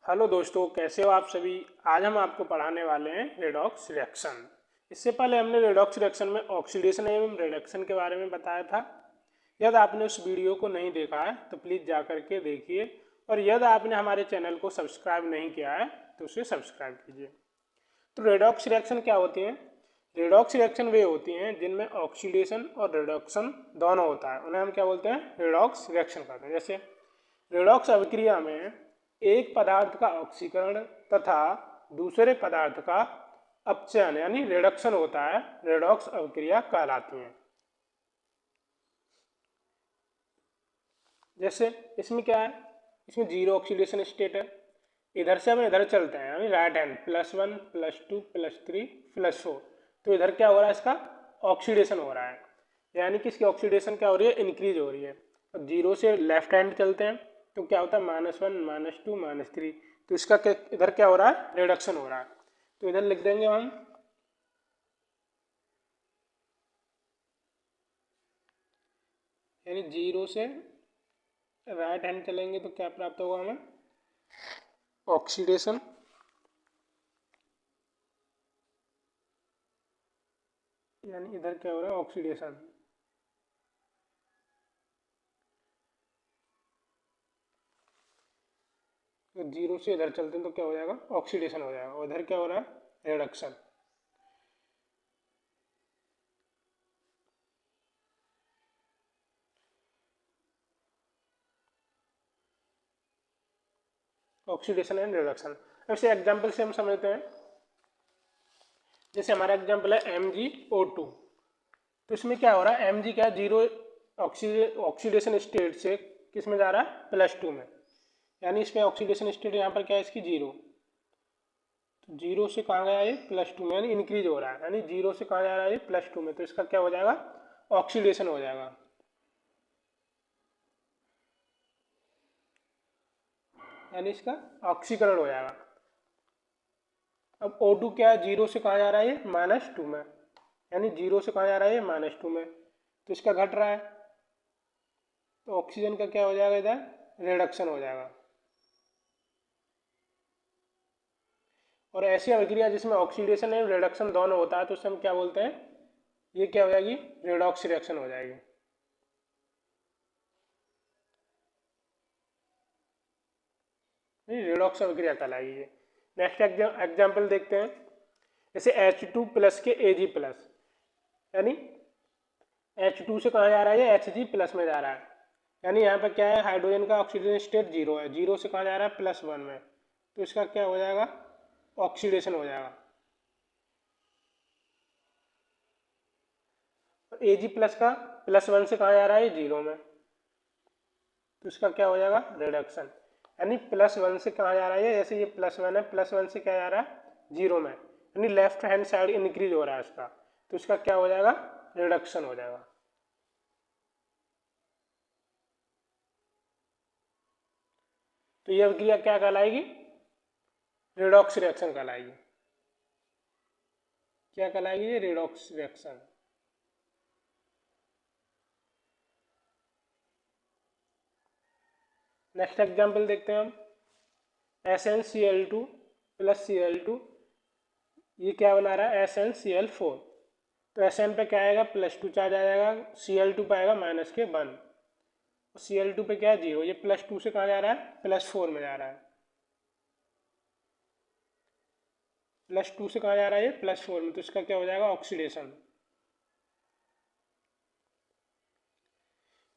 Hello दोस्तों, कैसे हो आप सभी। आज हम आपको पढ़ाने वाले हैं रेडॉक्स रिएक्शन। इससे पहले हमने रेडॉक्स रिएक्शन में ऑक्सीडेशन एवं रिडक्शन के बारे में बताया था। यदि आपने उस वीडियो को नहीं देखा है तो प्लीज़ जा कर के देखिए, और यदि आपने हमारे चैनल को सब्सक्राइब नहीं किया है तो उसे सब्सक्राइब कीजिए। तो रेडॉक्स रिएक्शन क्या होती हैं? रेडॉक्स रिएक्शन वे होती हैं जिनमें ऑक्सीडेशन और रिडक्शन दोनों होता है, उन्हें हम क्या बोलते हैं? रेडॉक्स रिएक्शन कहते हैं। जैसे रेडॉक्स अभिक्रिया में एक पदार्थ का ऑक्सीकरण तथा दूसरे पदार्थ का अपचयन यानी रिडक्शन होता है, रेडॉक्स अभिक्रिया कहलाती है। जैसे इसमें क्या है, इसमें जीरो ऑक्सीडेशन स्टेट है। इधर से हम इधर चलते हैं यानी राइट हैंड, +1 +2 +3 +4, तो इधर क्या हो रहा है? इसका ऑक्सीडेशन हो रहा है, यानी कि इसकी ऑक्सीडेशन क्या हो रही है? इंक्रीज हो रही है। और जीरो से लेफ्ट हैंड चलते हैं तो क्या होता है? -1 -2 -3, तो इसका क्या इधर क्या हो रहा है? रिडक्शन हो रहा है। तो इधर लिख देंगे हम यानी जीरो से राइट हैंड चलेंगे तो क्या प्राप्त होगा हमें? ऑक्सीडेशन। यानी इधर क्या हो रहा है? ऑक्सीडेशन। तो जीरो से इधर चलते हैं तो क्या हो जाएगा? ऑक्सीडेशन हो जाएगा। और इधर क्या हो रहा है? रिडक्शन। Oxidation and reduction. ऐसे एग्जाम्पल से हम समझते हैं। जैसे हमारा एग्जाम्पल है MgO2, तो इसमें क्या हो रहा है? Mg क्या है? जीरो ऑक्सीडेशन स्टेट से किस में जा रहा है? +2 में, यानी इसमें ऑक्सीडेशन स्टेट यहाँ पर क्या है? इसकी जीरो। तो जीरो से कहाँ गया ये? +2 में, यानी इंक्रीज हो रहा है। यानी जीरो से कहाँ जा रहा है ये? +2 में, तो इसका क्या हो जाएगा? ऑक्सीडेशन हो जाएगा। यानी इसका ऑक्सीकरण हो जाएगा। अब O2 क्या है? जीरो से कहाँ जा रहा है ये? -2 में, यानी जीरो से कहाँ जा रहा है ये? -2 में, तो इसका घट रहा है, तो ऑक्सीजन का क्या हो जाएगा? इधर रिडक्शन हो जाएगा। और ऐसी अभिक्रिया जिसमें ऑक्सीडेशन एवं रिडक्शन दोनों होता है तो उसे हम क्या बोलते हैं? ये क्या हो जाएगी? रेडॉक्स रिएक्शन हो जाएगी। रेडॉक्स अभिक्रिया कहलाएगी ये। नेक्स्ट एग्जाम्पल देखते हैं। जैसे H2+ के Ag+, यानी H2 से कहाँ जा रहा है? ये Hg+ में जा रहा है। यानी यहाँ पर क्या है? हाइड्रोजन का ऑक्सीजन स्टेट जीरो है, जीरो से कहाँ जा रहा है? +1 में, तो इसका क्या हो जाएगा? ऑक्सीडेशन हो जाएगा। Ag+ का +1 से कहाँ जा रहा है? जीरो में, तो इसका क्या हो जाएगा? रिडक्शन। यानी +1 से कहाँ जा रहा है? जैसे ये +1 है, +1 से क्या जा रहा है? जीरो में, यानी लेफ्ट हैंड साइड इंक्रीज हो रहा है इसका, तो इसका क्या हो जाएगा? रिडक्शन हो जाएगा। तो यह अभिक्रिया क्या कहलाएगी? रेडॉक्स रिएक्शन कहलाएगी। क्या कहलाएगी? ये रेडॉक्स रिएक्शन। नेक्स्ट एग्जाम्पल देखते हैं हम। SnCl2 + Cl2, ये क्या बना रहा है? SnCl4, तो Sn पे क्या आएगा? +2 चार्ज आ जाएगा, Cl2 पे आएगा -1, Cl2 पे क्या है? जीरो। ये +2 से कहाँ जा रहा है? +4 में जा रहा है। +2 से कहाँ जा रहा है? ये +4 में, तो इसका क्या हो जाएगा? ऑक्सीडेशन।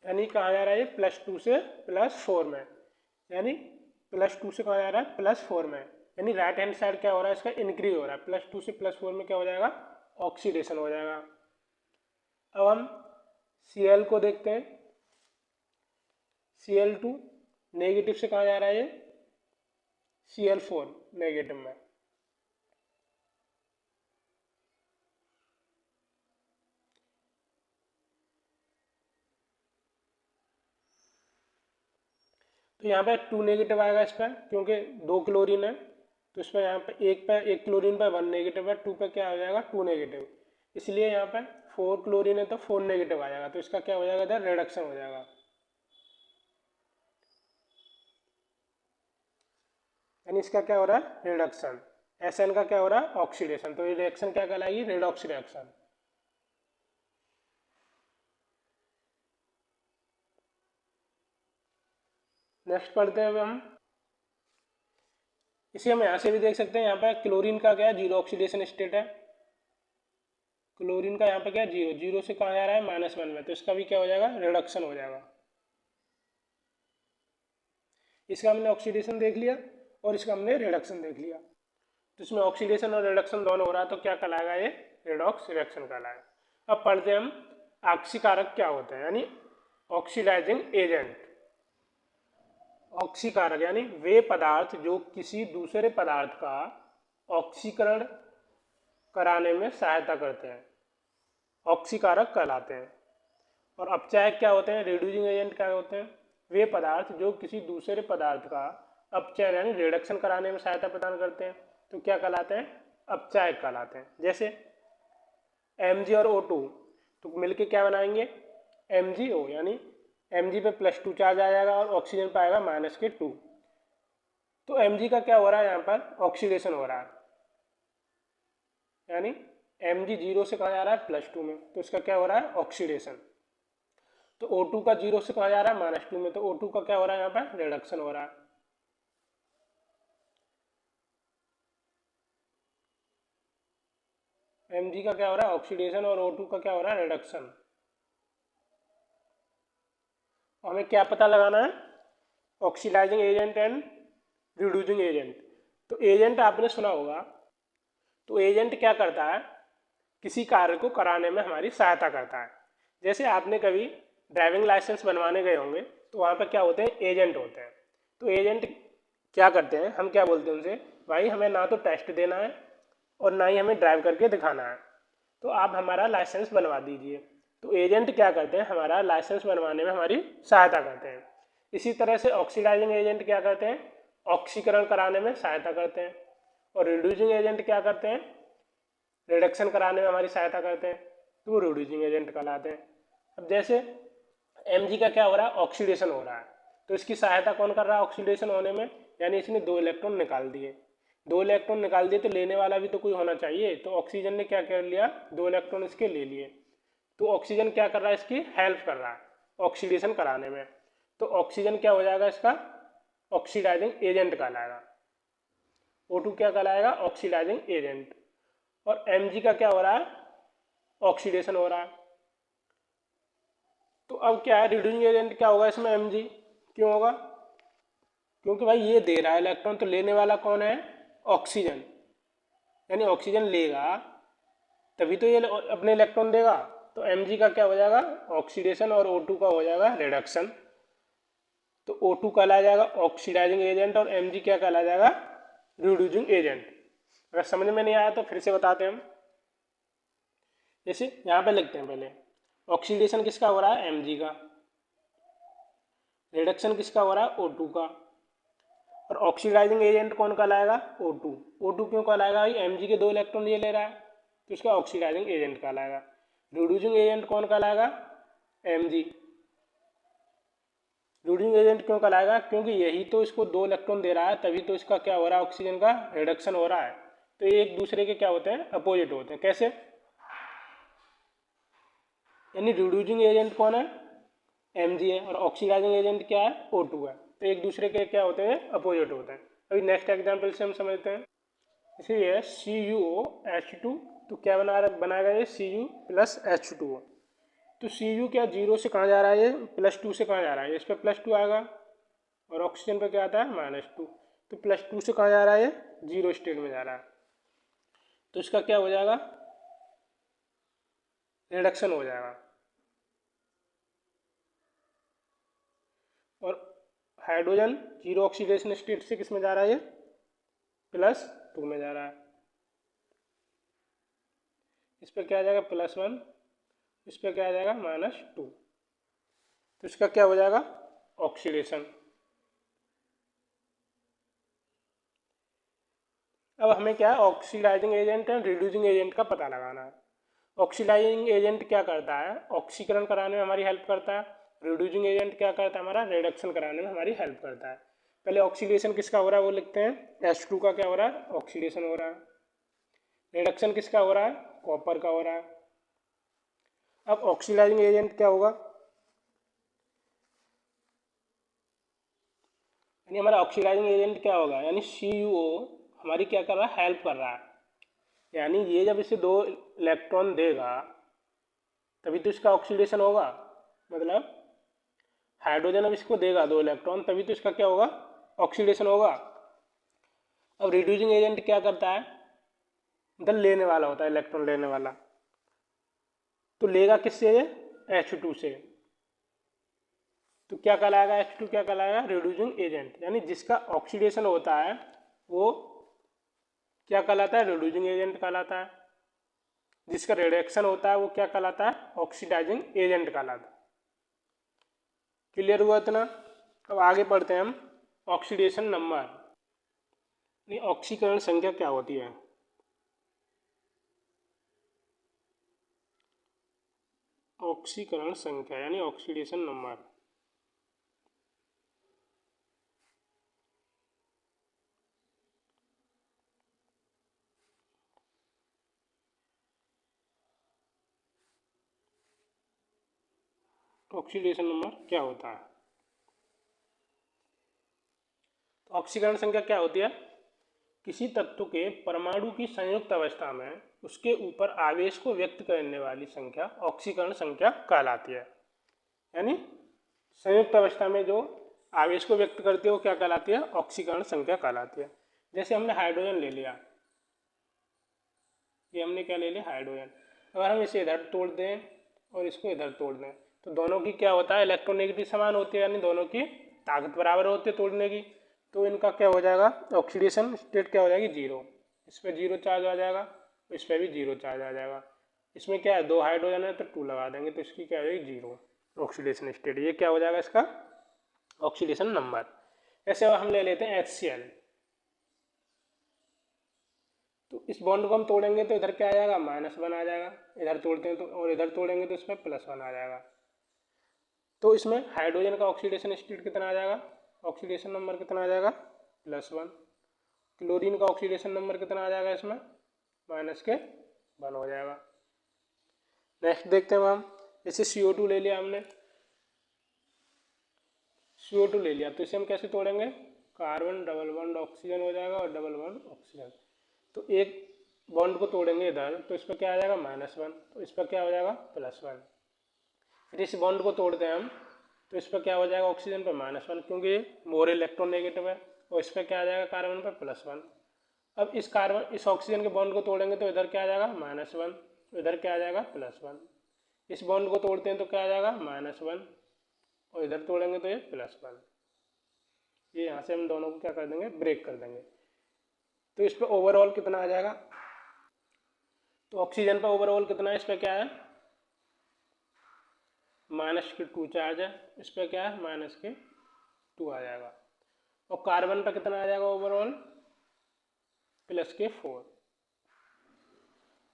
यानी कहाँ जा रहा है? ये +2 से +4 में, यानी +2 से कहाँ जा रहा है? +4 में, यानी राइट हैंड साइड क्या हो रहा है? इसका इंक्रीज हो रहा है। +2 से +4 में क्या हो जाएगा? ऑक्सीडेशन हो जाएगा। अब हम Cl को देखते हैं। Cl2 नेगेटिव से कहाँ जा रहा है? ये Cl4 नेगेटिव में, तो यहाँ पे 2 नेगेटिव आएगा इस पर, क्योंकि 2 क्लोरीन है, तो इसमें यहाँ पे एक क्लोरीन पर 1 नेगेटिव है, 2 पे क्या आ जाएगा? 2 नेगेटिव, इसलिए यहाँ पे 4 क्लोरीन है तो 4 नेगेटिव आ जाएगा, तो इसका क्या हो जाएगा? इधर रिडक्शन हो जाएगा। यानी इसका क्या हो रहा है, रिडक्शन। Sn का क्या हो रहा है, ऑक्सीडेशन। तो ये रिएक्शन क्या कहलाएगी, रेडॉक्स रिएक्शन। नेक्स्ट पढ़ते हैं हम, इसे हम यहाँ से भी देख सकते हैं। यहाँ पर क्लोरीन का क्या है, जीरो ऑक्सीडेशन स्टेट है। क्लोरीन का यहाँ पर क्या है, जीरो, जीरो से कहाँ जा रहा है, -1 में, तो इसका भी क्या हो जाएगा, रिडक्शन हो जाएगा। इसका हमने ऑक्सीडेशन देख लिया और इसका हमने रिडक्शन देख लिया। तो इसमें ऑक्सीडेशन और रिडक्शन दोनों हो रहा है, तो क्या कहलाएगा, ये रेडॉक्स रिएक्शन कहलाएगा। अब पढ़ते हैं हम ऑक्सीकारक क्या होते हैं, यानी ऑक्सीडाइजिंग एजेंट। ऑक्सीकारक यानी वे पदार्थ जो किसी दूसरे पदार्थ का ऑक्सीकरण कराने में सहायता करते हैं, ऑक्सीकारक कहलाते हैं। और अपचायक क्या होते हैं, रिड्यूसिंग एजेंट क्या होते हैं, वे पदार्थ जो किसी दूसरे पदार्थ का अपचयन यानी रिडक्शन कराने में सहायता प्रदान करते हैं, तो क्या कहलाते हैं, अपचायक कहलाते हैं। जैसे Mg और O2 तो मिलके क्या बनाएंगे, MgO, यानी Mg पे +2 चार्ज आ जाएगा और ऑक्सीजन पे आएगा -2। तो Mg का क्या हो रहा है, यहाँ पर ऑक्सीडेशन हो रहा है, यानी Mg 0 से कहाँ जा रहा है, +2 में, तो इसका क्या हो रहा है, ऑक्सीडेशन। तो O2 का 0 से कहाँ जा रहा है, -2 में, तो O2 का क्या हो रहा है, यहाँ पर रिडक्शन हो रहा है। Mg का क्या हो रहा है, ऑक्सीडेशन, और O2 का क्या हो रहा है, रिडक्शन। हमें क्या पता लगाना है, oxidising agent and reducing agent. तो एजेंट आपने सुना होगा, तो एजेंट क्या करता है, किसी कार्य को कराने में हमारी सहायता करता है। जैसे आपने कभी ड्राइविंग लाइसेंस बनवाने गए होंगे, तो वहाँ पर क्या होते हैं, एजेंट होते हैं। तो एजेंट क्या करते हैं, हम क्या बोलते हैं उनसे, भाई हमें ना तो टेस्ट देना है और ना ही हमें ड्राइव करके दिखाना है, तो आप हमारा लाइसेंस बनवा दीजिए। तो एजेंट क्या करते हैं, हमारा लाइसेंस बनवाने में हमारी सहायता करते हैं। इसी तरह से ऑक्सीडाइजिंग एजेंट क्या करते हैं, ऑक्सीकरण कराने में सहायता करते हैं। और रिड्यूसिंग एजेंट क्या करते हैं, रिडक्शन कराने में हमारी सहायता करते हैं, तो वो रिड्यूसिंग एजेंट कहलाते हैं। अब जैसे Mg का क्या हो रहा है, ऑक्सीडेशन हो रहा है, तो इसकी सहायता कौन कर रहा है ऑक्सीडेशन होने में, यानी इसने 2 इलेक्ट्रॉन निकाल दिए। 2 इलेक्ट्रॉन निकाल दिए तो लेने वाला भी तो कोई होना चाहिए, तो ऑक्सीजन ने क्या कर लिया, 2 इलेक्ट्रॉन इसके ले लिए। तो ऑक्सीजन क्या कर रहा है, इसकी हेल्प कर रहा है ऑक्सीडेशन कराने में। तो ऑक्सीजन क्या हो जाएगा, इसका ऑक्सीडाइजिंग एजेंट कहलाएगा। O2 क्या कहलाएगा, ऑक्सीडाइजिंग एजेंट। और Mg का क्या हो रहा है, ऑक्सीडेशन हो रहा है। तो अब क्या है, रिड्यूसिंग एजेंट क्या होगा इसमें, Mg क्यों होगा, क्योंकि भाई ये दे रहा है इलेक्ट्रॉन, तो लेने वाला कौन है, ऑक्सीजन, यानी ऑक्सीजन लेगा तभी तो ये अपने इलेक्ट्रॉन देगा। तो Mg का क्या हो जाएगा, ऑक्सीडेशन, और O2 का हो जाएगा रिडक्शन। तो O2 कहलाया जाएगा ऑक्सीडाइजिंग एजेंट और Mg क्या कहलाया जाएगा, रिड्यूसिंग एजेंट। अगर समझ में नहीं आया तो फिर से बताते हैं हम। जैसे यहाँ पे लिखते हैं, पहले ऑक्सीडेशन किसका हो रहा है, Mg का, रिडक्शन किसका हो रहा है, O2 का, और ऑक्सीडाइजिंग एजेंट कौन कहलाएगा, O2। O2 क्यों कहलाएगा, भाई Mg के 2 इलेक्ट्रॉन ये ले रहा है, तो इसका ऑक्सीडाइजिंग एजेंट कहलाएगा। रिड्यूसिंग एजेंट कौन कहलाएगा, Mg। रिड्यूसिंग एजेंट क्यों कहलाएगा, क्योंकि यही तो इसको 2 इलेक्ट्रॉन दे रहा है, तभी तो इसका क्या हो रहा है, ऑक्सीजन का रिडक्शन हो रहा है। तो ये एक दूसरे के क्या होते हैं, अपोजिट होते हैं। कैसे, यानी रिड्यूसिंग एजेंट कौन है, Mg है, और ऑक्सीडाइजिंग एजेंट क्या है, O2 है। तो एक दूसरे के क्या होते हैं, अपोजिट होते हैं। अभी नेक्स्ट एग्जाम्पल से हम समझते हैं। जैसे ये CuOH2, तो क्या बनाएगा ये Cu + H2O। तो Cu क्या 0 से कहाँ जा रहा है, ये +2 से कहाँ जा रहा है, इस पर +2 आएगा, और ऑक्सीजन पे क्या आता है, -2। तो +2 से कहाँ जा रहा है, ये 0 स्टेट में जा रहा है, तो इसका क्या हो जाएगा, रिडक्शन हो जाएगा। और हाइड्रोजन 0 ऑक्सीडेशन स्टेट से किस में जा रहा है, ये +2 में जा रहा है, इस पर क्या आ जाएगा, +1, इस पर क्या आ जाएगा, -2। तो इसका क्या हो जाएगा, ऑक्सीडेशन। अब हमें क्या है, oxidising agent and reducing agent का पता लगाना है। ऑक्सीडाइजिंग एजेंट क्या करता है, ऑक्सीकरण कराने में हमारी हेल्प करता है। रिड्यूसिंग एजेंट क्या करता है, हमारा रिडक्शन कराने में हमारी हेल्प करता है। पहले ऑक्सीडेशन किसका हो रहा है वो लिखते हैं। H2 का क्या हो रहा है, ऑक्सीडेशन हो रहा है। रिडक्शन किसका हो रहा है, कॉपर का हो रहा है। अब ऑक्सीडाइजिंग एजेंट क्या होगा, यानी हमारा ऑक्सीडाइजिंग एजेंट क्या होगा, यानी CuO हमारी क्या कर रहा है, हेल्प कर रहा है। यानी ये जब इसे 2 इलेक्ट्रॉन देगा तभी तो इसका ऑक्सीडेशन होगा, मतलब हाइड्रोजन अब इसको देगा 2 इलेक्ट्रॉन तभी तो इसका क्या होगा, ऑक्सीडेशन होगा। अब रिड्यूसिंग एजेंट क्या करता है, मतलब लेने वाला होता है, इलेक्ट्रॉन लेने वाला। तो लेगा किससे, H2 से। तो क्या कहलाएगा, H2 क्या कहलाएगा, रिड्यूसिंग एजेंट। यानी जिसका ऑक्सीडेशन होता है वो क्या कहलाता है, रिड्यूसिंग एजेंट कहलाता है। जिसका रिडक्शन होता है वो क्या कहलाता है, ऑक्सीडाइजिंग एजेंट कहलाता है। क्लियर हुआ इतना। अब आगे पढ़ते हैं हम ऑक्सीडेशन नंबर, ऑक्सीकरण संख्या क्या होती है। ऑक्सीकरण संख्या यानी ऑक्सीडेशन नंबर। ऑक्सीडेशन नंबर क्या होता है, तो ऑक्सीकरण संख्या क्या होती है, किसी तत्व के परमाणु की संयुक्त अवस्था में उसके ऊपर आवेश को व्यक्त करने वाली संख्या ऑक्सीकरण संख्या कहलाती है। यानी संयुक्त अवस्था में जो आवेश को व्यक्त करती है वो क्या कहलाती है, ऑक्सीकरण संख्या कहलाती है। जैसे हमने हाइड्रोजन ले लिया, ये हमने क्या ले लिया, हाइड्रोजन। अगर हम इसे इधर तोड़ दें और इसको इधर तोड़ दें तो दोनों की क्या होता है, इलेक्ट्रोनेगेटिव समान होती है, यानी दोनों की ताकत बराबर होती है तोड़ने की। तो इनका क्या हो जाएगा, ऑक्सीडेशन स्टेट क्या हो जाएगी, 0। इस पर 0 चार्ज आ जाएगा, इस पर भी 0 चार्ज आ जाएगा। इसमें क्या है, 2 हाइड्रोजन है तो 2 लगा देंगे तो इसकी क्या हो जाएगी, 0 ऑक्सीडेशन स्टेट। ये क्या हो जाएगा इसका ऑक्सीडेशन नंबर। ऐसे हम ले लेते हैं HCl। तो इस बॉन्ड को हम तोड़ेंगे तो इधर क्या आ जाएगा, -1 आ जाएगा। इधर तोड़ते हैं तो, और इधर तोड़ेंगे तो इसमें +1 आ जाएगा। तो इसमें हाइड्रोजन का ऑक्सीडेशन स्टेट कितना आ जाएगा, ऑक्सीडेशन नंबर कितना आ जाएगा, +1। क्लोरीन का ऑक्सीडेशन नंबर कितना आ जाएगा, इसमें -1 हो जाएगा। नेक्स्ट देखते हैं हम, जैसे CO2 ले लिया हमने, CO2 ले लिया तो इसे हम कैसे तोड़ेंगे, कार्बन डबल बॉन्ड ऑक्सीजन हो जाएगा और डबल बॉन्ड ऑक्सीजन। तो एक बॉन्ड को तोड़ेंगे इधर तो इस पर क्या आ जाएगा, -1, तो इस पर क्या हो जाएगा, +1। फिर इस बॉन्ड को तोड़ते हैं हम तो इस पर क्या हो जाएगा, ऑक्सीजन पर -1 क्योंकि ये मोर इलेक्ट्रोनेगेटिव है, और इस पर क्या आ जाएगा, कार्बन पर +1। अब इस ऑक्सीजन के बॉन्ड को तोड़ेंगे तो इधर क्या आ जाएगा, -1, इधर क्या आ जाएगा, +1। इस बॉन्ड को तोड़ते हैं तो क्या आ जाएगा, -1, और इधर तोड़ेंगे तो ये +1। ये यहाँ से हम दोनों को क्या कर देंगे, ब्रेक कर देंगे। तो इस पर ओवरऑल कितना आ जाएगा, तो ऑक्सीजन पर ओवरऑल कितना है, इस पर क्या है, -2 चार्ज है, इस पर क्या है, -2 आ जाएगा। और कार्बन पर कितना आ जाएगा ओवरऑल, +4।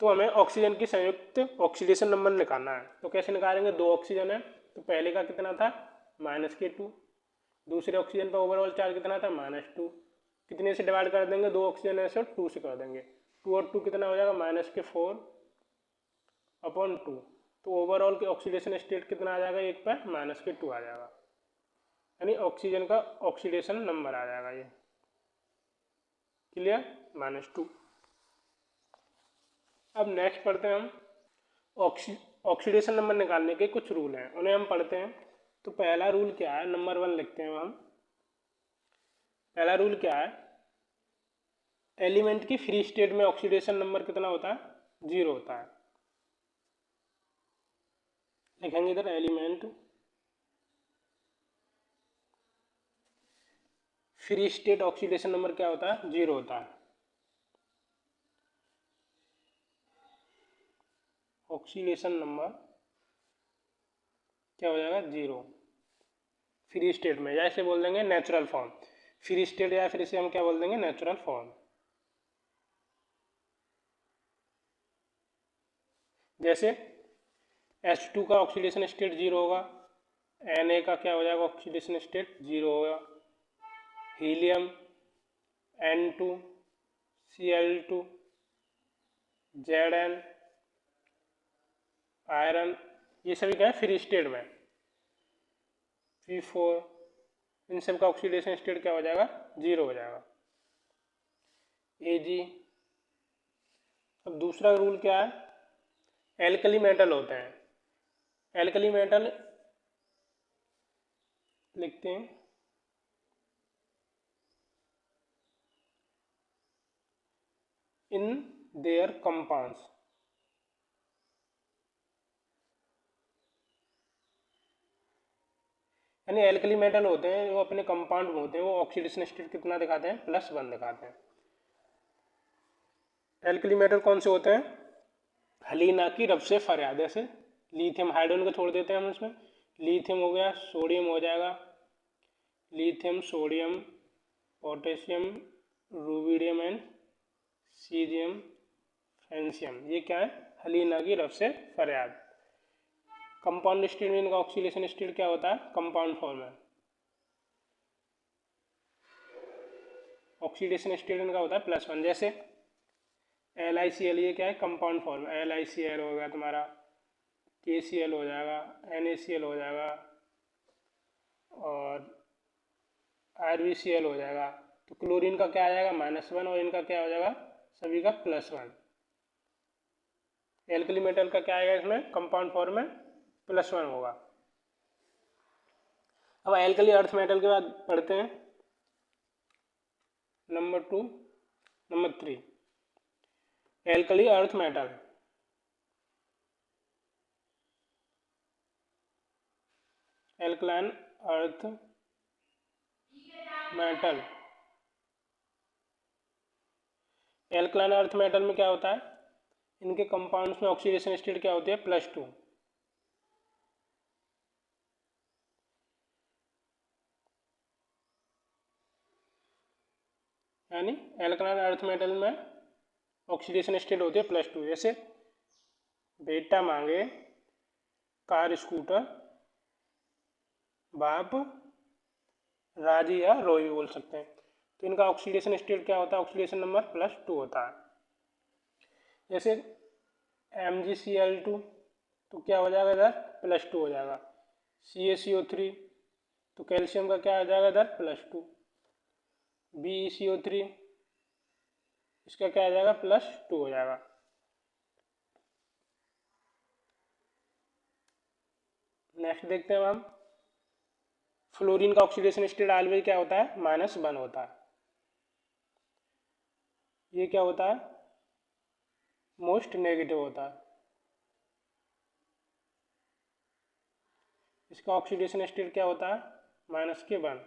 तो हमें ऑक्सीजन की संयुक्त ऑक्सीडेशन नंबर निकालना है। तो कैसे निकालेंगे, 2 ऑक्सीजन है तो पहले का कितना था, -2। दूसरे ऑक्सीजन पर ओवरऑल चार्ज कितना था, -2। कितने से डिवाइड कर देंगे, 2 ऑक्सीजन है सो 2 से कर देंगे। 2 और 2 कितना हो जाएगा, -4/2। तो ओवरऑल के ऑक्सीडेशन स्टेट कितना आ जाएगा, एक पर -2 आ जाएगा, यानी ऑक्सीजन का ऑक्सीडेशन नंबर आ जाएगा ये। क्लियर, -2। अब नेक्स्ट पढ़ते हैं हम ऑक्सीडेशन नंबर निकालने के कुछ रूल हैं, उन्हें हम पढ़ते हैं। तो पहला रूल क्या है, नंबर 1 लिखते हैं हम। पहला रूल क्या है, एलिमेंट की फ्री स्टेट में ऑक्सीडेशन नंबर कितना होता है, 0 होता है। लिखेंगे इधर, element free state oxidation number क्या होता है, 0 होता है। ऑक्सीडेशन नंबर क्या हो जाएगा, 0 फ्री स्टेट में, या इसे बोल देंगे नेचुरल फॉर्म। फ्री स्टेट या फिर इसे हम क्या बोल देंगे, नेचुरल फॉर्म। जैसे H2 का ऑक्सीडेशन स्टेट 0 होगा, Na का क्या हो जाएगा, ऑक्सीडेशन स्टेट 0 होगा। Helium, N2, Cl2, Zn, iron, ये सभी क्या है फ्री स्टेट में, P4, इन सब का ऑक्सीडेशन स्टेट क्या हो जाएगा, 0 हो जाएगा। Ag, अब दूसरा रूल क्या है, एल्कली मेटल होते हैं, एल्कली मेटल लिखते हैं इन देयर कंपाउंड्स, यानी एल्कली मेटल होते हैं वो अपने कंपाउंड में होते हैं, वो ऑक्सीडेशन स्टेट कितना दिखाते हैं, +1 दिखाते हैं। एल्कली मेटल कौन से होते हैं, हलीना की रब से फरियाद, जैसे लिथियम, हाइड्रोजन को छोड़ देते हैं हम इसमें, लिथियम हो गया, सोडियम हो जाएगा, lithium, sodium, potassium, rubidium and caesium, francium, ये क्या है, हलीना की रब से फरियाद। कंपाउंड स्टेट में इनका ऑक्सीडेशन स्टेट क्या होता है, कंपाउंड फॉर्म में, ऑक्सीडेशन स्टेट इनका होता है +1, जैसे LiCl, ये क्या है, कंपाउंड फॉर्म, LiCl हो गया तुम्हारा, KCl हो जाएगा, NaCl हो जाएगा और RbCl हो जाएगा। तो क्लोरीन का क्या आ जाएगा, -1, और इनका क्या हो जाएगा, सभी का +1। एल्कली मेटल का क्या आएगा इसमें, कंपाउंड फॉर्म में +1 होगा। अब एल्कली अर्थ मेटल के बाद पढ़ते हैं number 3 alkali earth metal. Alkaline earth metal, alkaline earth metal में क्या होता है, इनके कंपाउंड्स में ऑक्सीडेशन स्टेट क्या होती है, +2। यानी एल्कलाइन अर्थ मेटल में ऑक्सीडेशन स्टेट होती है +2, जैसे बेटा मांगे कार, स्कूटर, बाप राजी या रोई बोल सकते हैं। तो इनका ऑक्सीडेशन स्टेट क्या होता है, ऑक्सीडेशन नंबर +2 होता है। जैसे MgCl2, तो क्या हो जाएगा इधर, +2 हो जाएगा। CaCO3, तो कैल्शियम का क्या आ जाएगा इधर, +2। BeCO3, इसका क्या आ जाएगा, +2 हो जाएगा। नेक्स्ट देखते हैं हम, फ्लोरीन का ऑक्सीडेशन स्टेट ऑलवेज क्या होता है, -1 होता है। ये क्या होता है, मोस्ट नेगेटिव होता है। इसका ऑक्सीडेशन स्टेट क्या होता है, -1।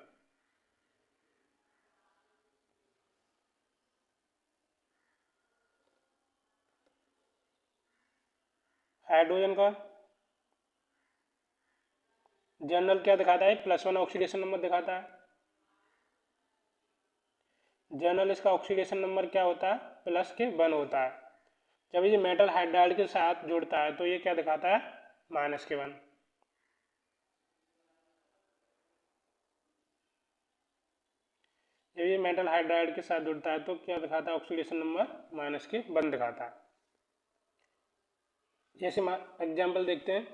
हाइड्रोजन का जनरल क्या दिखाता है, +1 ऑक्सीडेशन नंबर दिखाता है। जनरल इसका ऑक्सीडेशन नंबर क्या होता है, +1 होता है। जब ये मेटल हाइड्राइड के साथ जुड़ता है तो ये क्या दिखाता है, -1। जब ये मेटल हाइड्राइड के साथ जुड़ता है तो क्या दिखाता है, ऑक्सीडेशन नंबर -1 दिखाता है। जैसे एग्जाम्पल देखते हैं,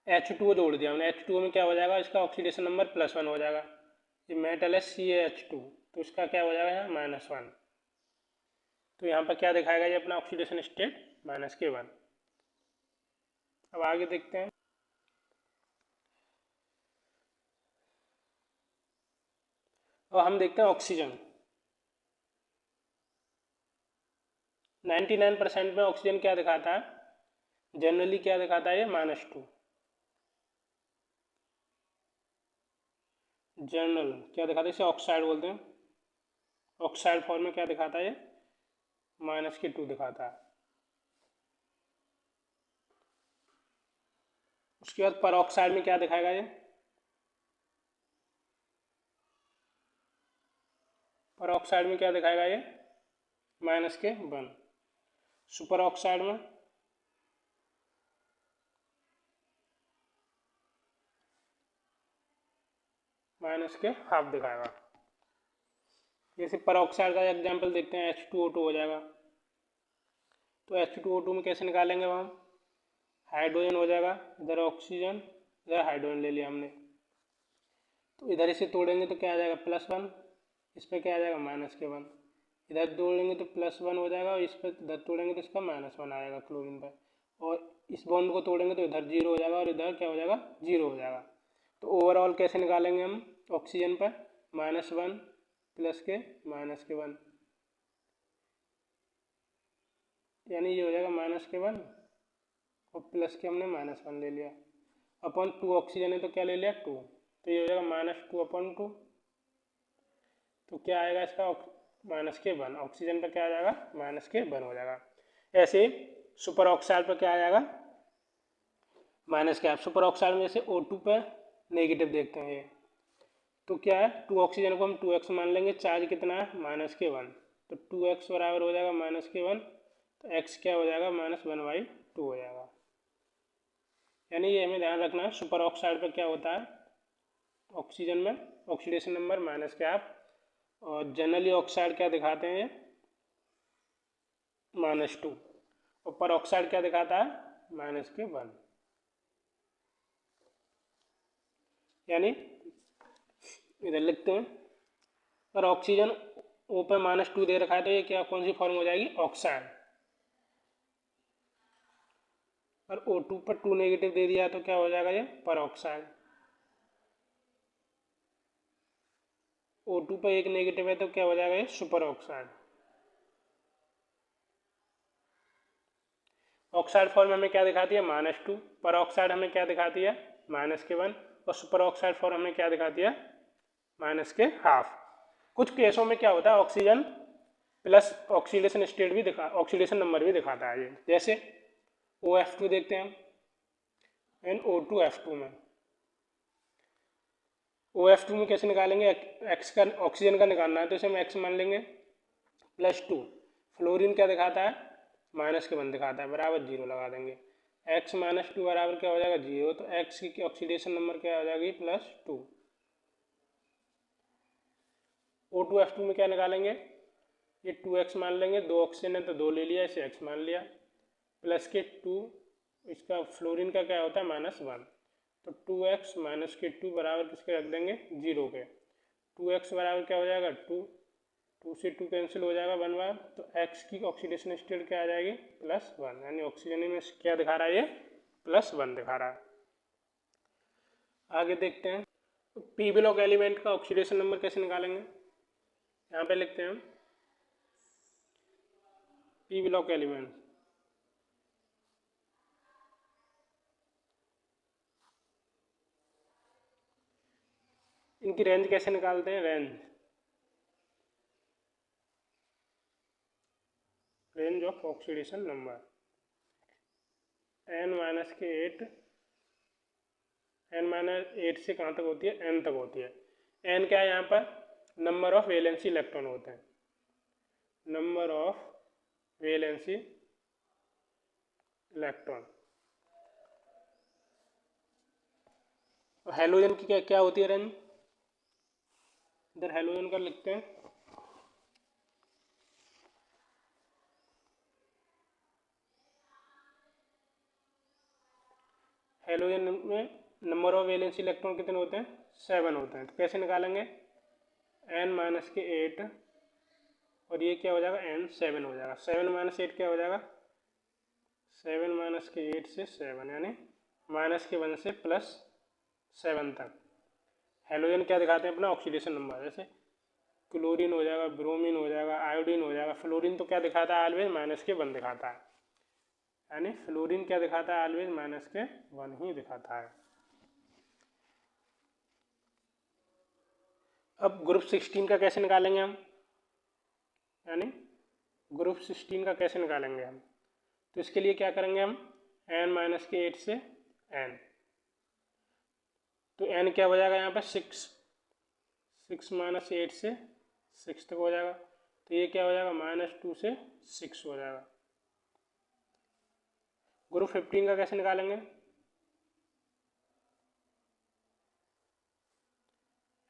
H2O जोड़ दिया हमने, H2O में क्या हो जाएगा, इसका ऑक्सीडेशन नंबर +1 हो जाएगा। ये मेटल है CaH2, तो इसका क्या हो जाएगा यहाँ, -1। तो यहाँ पर क्या दिखाएगा ये अपना ऑक्सीडेशन स्टेट, -1। अब आगे देखते हैं, अब हम देखते हैं ऑक्सीजन। 99% में ऑक्सीजन क्या दिखाता है, जनरली क्या दिखाता है ये, -2। जनरल क्या दिखाता है, इसे ऑक्साइड बोलते हैं। ऑक्साइड फॉर्म में क्या दिखाता है ये, -2 दिखाता है। उसके बाद परऑक्साइड में क्या दिखाएगा ये, परऑक्साइड में क्या दिखाएगा ये, -1। सुपर ऑक्साइड में माइनस के हाफ दिखाएगा। जैसे परऑक्साइड का एग्जाम्पल देखते हैं, H2O2 हो जाएगा। तो H2O2 में कैसे निकालेंगे हम, हाइड्रोजन हो जाएगा, इधर ऑक्सीजन, इधर हाइड्रोजन ले लिया हमने। तो इधर इसे तोड़ेंगे तो क्या आ जाएगा, +1, इस पर क्या आ जाएगा, -1। इधर तोड़ेंगे तो +1 हो जाएगा और इस पर इधर तोड़ेंगे तो इसका -1 आएगा क्लोरीन पर। और इस बॉन्ड को तोड़ेंगे तो इधर 0 हो जाएगा और इधर क्या हो जाएगा, 0 हो जाएगा। तो ओवरऑल कैसे निकालेंगे हम, ऑक्सीजन पर -1 प्लस के -1, यानी ये हो जाएगा -1 और प्लस के हमने -1 ले लिया, अपॉन 2 ऑक्सीजन है तो क्या ले लिया, 2, तो ये हो जाएगा -2/2। तो क्या आएगा इसका, -1, ऑक्सीजन पर क्या आ जाएगा, -1 हो जाएगा। ऐसे सुपर ऑक्साइड पर क्या आ जाएगा, -1। सुपर ऑक्साइड में जैसे O2 पर नेगेटिव देखते हैं ये, तो क्या है, 2 ऑक्सीजन को हम 2x मान लेंगे, चार्ज कितना है, -1, तो 2x बराबर हो जाएगा -1, तो x क्या हो जाएगा, -1/2 हो जाएगा। यानी ये हमें ध्यान रखना है, सुपर ऑक्साइड पर क्या होता है, ऑक्सीजन में ऑक्सीडेशन नंबर -1, और जनरली ऑक्साइड क्या दिखाते हैं, -2, और पर ऑक्साइड क्या दिखाता है, -1। यानी इधर लिखते हैं, पर ऑक्सीजन O पे -2 दे रखा है तो ये क्या, कौन सी फॉर्म हो जाएगी, ऑक्साइड। और O2 पर 2 नेगेटिव दे दिया तो क्या हो जाएगा, ये पर ऑक्साइड। O2 पर 1 नेगेटिव है तो क्या हो जाएगा, ये सुपर ऑक्साइड। ऑक्साइड फॉर्म हमें क्या दिखाती है, -2, पर ऑक्साइड हमें क्या दिखाती है, -1, और सुपर ऑक्साइड फॉर्म हमें क्या दिखाती है, -1/2। कुछ केसों में क्या होता है, ऑक्सीजन प्लस ऑक्सीडेशन स्टेट भी ऑक्सीडेशन नंबर भी दिखाता है ये, जैसे OF2 देखते हैं हम, एंड O2F2 में। OF2 में कैसे निकालेंगे, एक्स का ऑक्सीजन का निकालना है तो इसे हम x मान लेंगे, +2। फ्लोरीन क्या दिखाता है, -1 दिखाता है, बराबर 0 लगा देंगे। x -2 बराबर क्या हो जाएगा, 0, तो x की ऑक्सीडेशन नंबर क्या हो जाएगी, +2। O2F2 में क्या निकालेंगे, ये 2x मान लेंगे, 2 ऑक्सीजन है तो 2 ले लिया, इसे x मान लिया, प्लस के 2, इसका फ्लोरीन का क्या होता है, -1, तो 2x -2 बराबर किसके रख देंगे, 0 के। 2x बराबर क्या हो जाएगा, 2 से 2 कैंसिल हो जाएगा, 1 बार, तो x की ऑक्सीडेशन स्टेट क्या आ जाएगी, +1, यानी ऑक्सीजन में क्या दिखा रहा है, ये +1 दिखा रहा है। आगे देखते हैं, तो पी ब्लॉक एलिमेंट का ऑक्सीडेशन नंबर कैसे निकालेंगे, यहाँ पे लिखते हैं हम पी ब्लॉक एलिमेंट। इनकी रेंज कैसे निकालते हैं, range of oxidation number, n-8 n-8 से कहाँ तक होती है, n तक होती है। n क्या है, यहाँ पर नंबर ऑफ वैलेंसी इलेक्ट्रॉन होते हैं, number of valency electron. Halogen की क्या क्या होती है रेंज, इधर हेलोजन का लिखते हैं, हेलोजन में नंबर ऑफ वैलेंसी इलेक्ट्रॉन कितने होते हैं, 7 होते हैं। तो कैसे निकालेंगे, n-8 और ये क्या हो जाएगा, n7 हो जाएगा, 7 - 8 क्या हो जाएगा, 7 - 8 से 7, यानी -1 से +7 तक। हेलोजन क्या दिखाते हैं अपना, ऑक्सीडेशन नंबर, जैसे क्लोरीन हो जाएगा, ब्रोमीन हो जाएगा, आयोडीन हो जाएगा। फ्लोरीन तो क्या दिखाता है, ऑलवेज -1 दिखाता है, यानी फ्लोरीन क्या दिखाता है, ऑलवेज -1 ही दिखाता है। अब ग्रुप 16 का कैसे निकालेंगे हम, यानी ग्रुप 16 का कैसे निकालेंगे हम, तो इसके लिए क्या करेंगे हम, n-8 से n, तो n क्या हो जाएगा यहाँ पर 6 -8 से 6 तक हो जाएगा, तो ये क्या हो जाएगा, -2 से 6 हो जाएगा। ग्रुप 15 का कैसे निकालेंगे,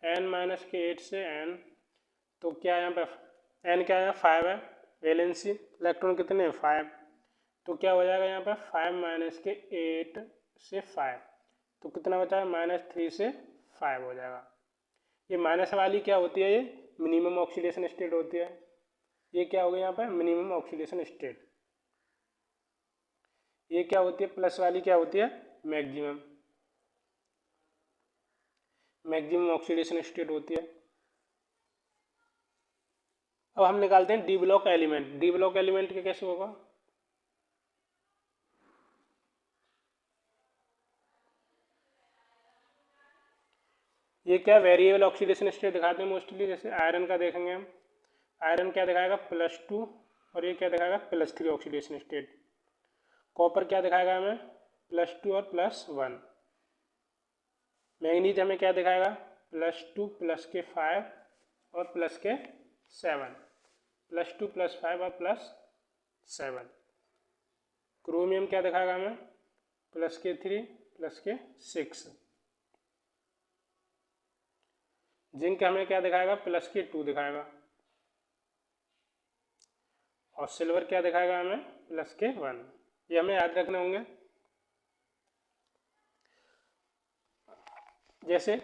n माइनस के 8 से n, तो क्या यहाँ पे n क्या है 5 है, वैलेंसी इलेक्ट्रॉन कितने 5, तो क्या हो जाएगा यहाँ पे 5 माइनस के 8 से 5, तो कितना बचा है -3 से 5 हो जाएगा। ये माइनस वाली क्या होती है, ये मिनिमम ऑक्सीडेशन स्टेट होती है। ये क्या हो गया यहाँ पर मिनिमम ऑक्सीडेशन स्टेट। ये क्या होती है प्लस वाली क्या होती है मैक्सिमम, मैक्सिमम ऑक्सीडेशन स्टेट होती है। अब हम निकालते हैं D block element. D block element के कैसे होगा, ये क्या वेरिएबल ऑक्सीडेशन स्टेट दिखाते हैं मोस्टली। जैसे आयरन का देखेंगे हम, आयरन क्या दिखाएगा +2 और ये क्या दिखाएगा +3 ऑक्सीडेशन स्टेट। कॉपर क्या दिखाएगा हमें +2 और +1। मैंगनीज हमें क्या दिखाएगा +2 +5 और +7, +2 +5 और +7। क्रोमियम क्या दिखाएगा हमें +3 +6। जिंक हमें क्या दिखाएगा +2 दिखाएगा। और सिल्वर क्या दिखाएगा हमें +1। ये हमें याद रखने होंगे। जैसे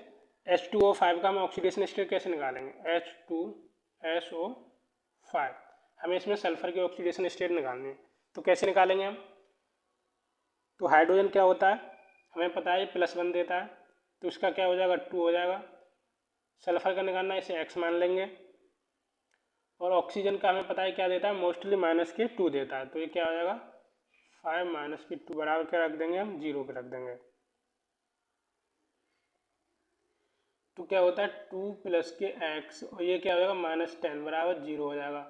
H2O5 का हम ऑक्सीडेशन स्टेट कैसे निकालेंगे, H2SO5, हमें इसमें सल्फर की ऑक्सीडेशन स्टेट निकालनी है, तो कैसे निकालेंगे हम। तो हाइड्रोजन क्या होता है हमें पता है, ये +1 देता है, तो इसका क्या हो जाएगा 2 हो जाएगा। सल्फर का निकालना है, इसे X मान लेंगे। और ऑक्सीजन का हमें पता है क्या देता है, मोस्टली -2 देता है, तो ये क्या हो जाएगा 5 - 2 बराबर क्या रख देंगे हम 0 पे रख देंगे। तो क्या होता है 2 + x और ये क्या हो जाएगा -10 बराबर 0 हो जाएगा।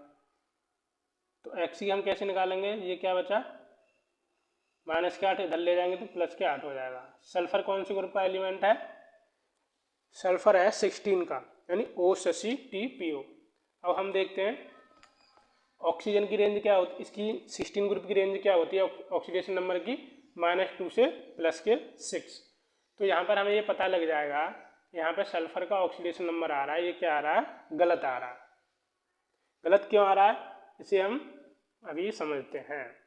तो x की हम कैसे निकालेंगे, ये क्या बचा -8 इधर ले जाएंगे तो +8 हो जाएगा। सल्फर कौन सी ग्रुप का एलिमेंट है, सल्फर है 16 का, यानी O+CTPO। अब हम देखते हैं ऑक्सीजन की रेंज क्या होती है, इसकी 16 ग्रुप की रेंज क्या होती है ऑक्सीडेशन नंबर की, -2 से +6। तो यहाँ पर हमें ये पता लग जाएगा, यहाँ पे सल्फर का ऑक्सीडेशन नंबर आ रहा है, ये क्या आ रहा है गलत आ रहा है। गलत क्यों आ रहा है इसे हम अभी समझते हैं।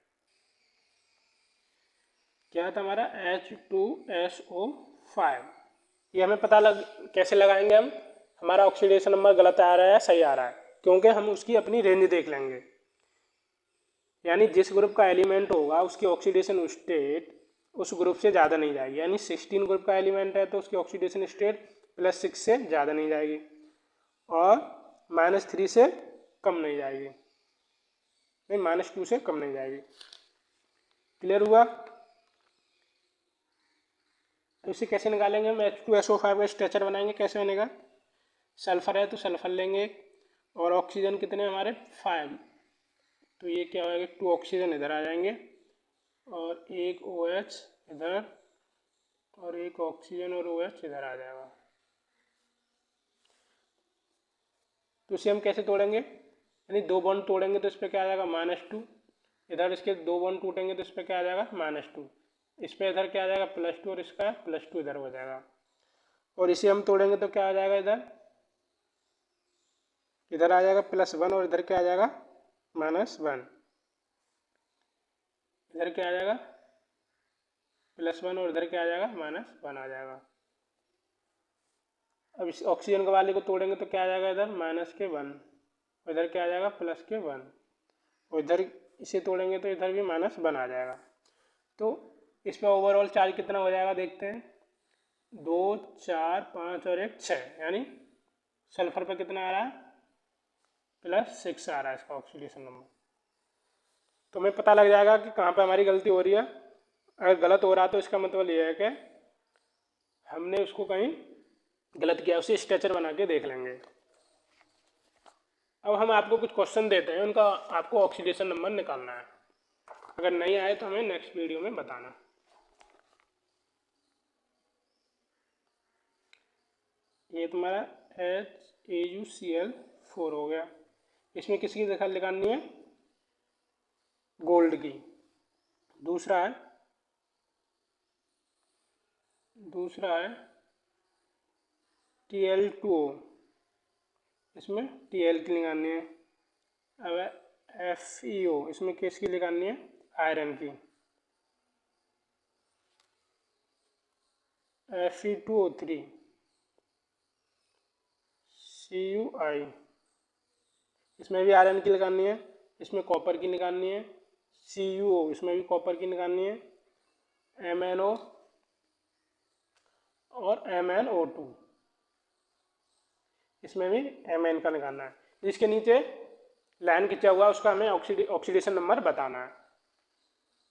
क्या था हमारा H2SO5, ये हमें पता कैसे लगाएंगे हम, हमारा ऑक्सीडेशन नंबर गलत आ रहा है सही आ रहा है, क्योंकि हम उसकी अपनी रेंज देख लेंगे। यानी जिस ग्रुप का एलिमेंट होगा उसकी ऑक्सीडेशन स्टेट उस ग्रुप से ज़्यादा नहीं जाएगी। यानी 16 ग्रुप का एलिमेंट है तो उसकी ऑक्सीडेशन स्टेट +6 से ज़्यादा नहीं जाएगी और -3 से कम नहीं जाएगी, नहीं -2 से कम नहीं जाएगी। क्लियर हुआ। तो इसे कैसे निकालेंगे हम, H2SO5 का स्ट्रक्चर बनाएंगे। कैसे बनेगा, सल्फर है तो सल्फर लेंगे और ऑक्सीजन कितने हमारे 5, तो ये क्या होगा 2 ऑक्सीजन इधर आ जाएंगे और एक OH इधर और एक ऑक्सीजन और OH इधर आ जाएगा। तो इसे हम कैसे तोड़ेंगे, यानी 2 बॉन्ड तोड़ेंगे तो इस पर क्या आ जाएगा -2, इधर इसके 2 बॉन्ड टूटेंगे तो इस पर क्या आ जाएगा -2, इस पर इधर क्या आ जाएगा +2 और इसका +2 इधर हो जाएगा। और इसे हम तोड़ेंगे तो क्या आ जाएगा इधर आ जाएगा +1 और इधर क्या आ जाएगा -1, इधर क्या आ जाएगा +1 और इधर क्या आ जाएगा -1 आ जाएगा। अब इस ऑक्सीजन के वाले को तोड़ेंगे तो क्या आ जाएगा इधर -1, इधर क्या आ जाएगा +1 और इधर इसे तोड़ेंगे तो इधर भी -1 आ जाएगा। तो इस पर ओवरऑल चार्ज कितना हो जाएगा देखते हैं, 2 4 5 और 1 6, यानी सल्फर पर कितना आ रहा है +6 आ रहा है इसका ऑक्सीडेशन नंबर। तो हमें पता लग जाएगा कि कहाँ पे हमारी गलती हो रही है। अगर गलत हो रहा तो इसका मतलब ये है कि हमने उसको कहीं गलत किया, उसे स्ट्रक्चर बना के देख लेंगे। अब हम आपको कुछ क्वेश्चन देते हैं, उनका आपको ऑक्सीडेशन नंबर निकालना है। अगर नहीं आए तो हमें नेक्स्ट वीडियो में बताना। ये तुम्हारा HAuCl4 हो गया। इसमें किसकी दखल निकालनी है, गोल्ड की। दूसरा है Tl2O, इसमें Tl की निकालनी है। अब FeO, इसमें किसकी निकालनी है? आयरन की। Fe2O3, Cui, इसमें भी आयरन की निकालनी है। इसमें कॉपर की निकालनी है। CuO, इसमें भी कॉपर की निकालनी है। MnO और MnO2, इसमें भी Mn का निकालना है। जिसके नीचे लाइन खींचा हुआ है उसका हमें ऑक्सीडेशन नंबर बताना है।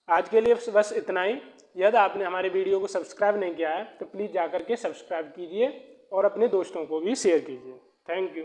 आज के लिए बस इतना ही। यदि आपने हमारे वीडियो को सब्सक्राइब नहीं किया है तो प्लीज़ जाकर के सब्सक्राइब कीजिए और अपने दोस्तों को भी शेयर कीजिए। Thank you.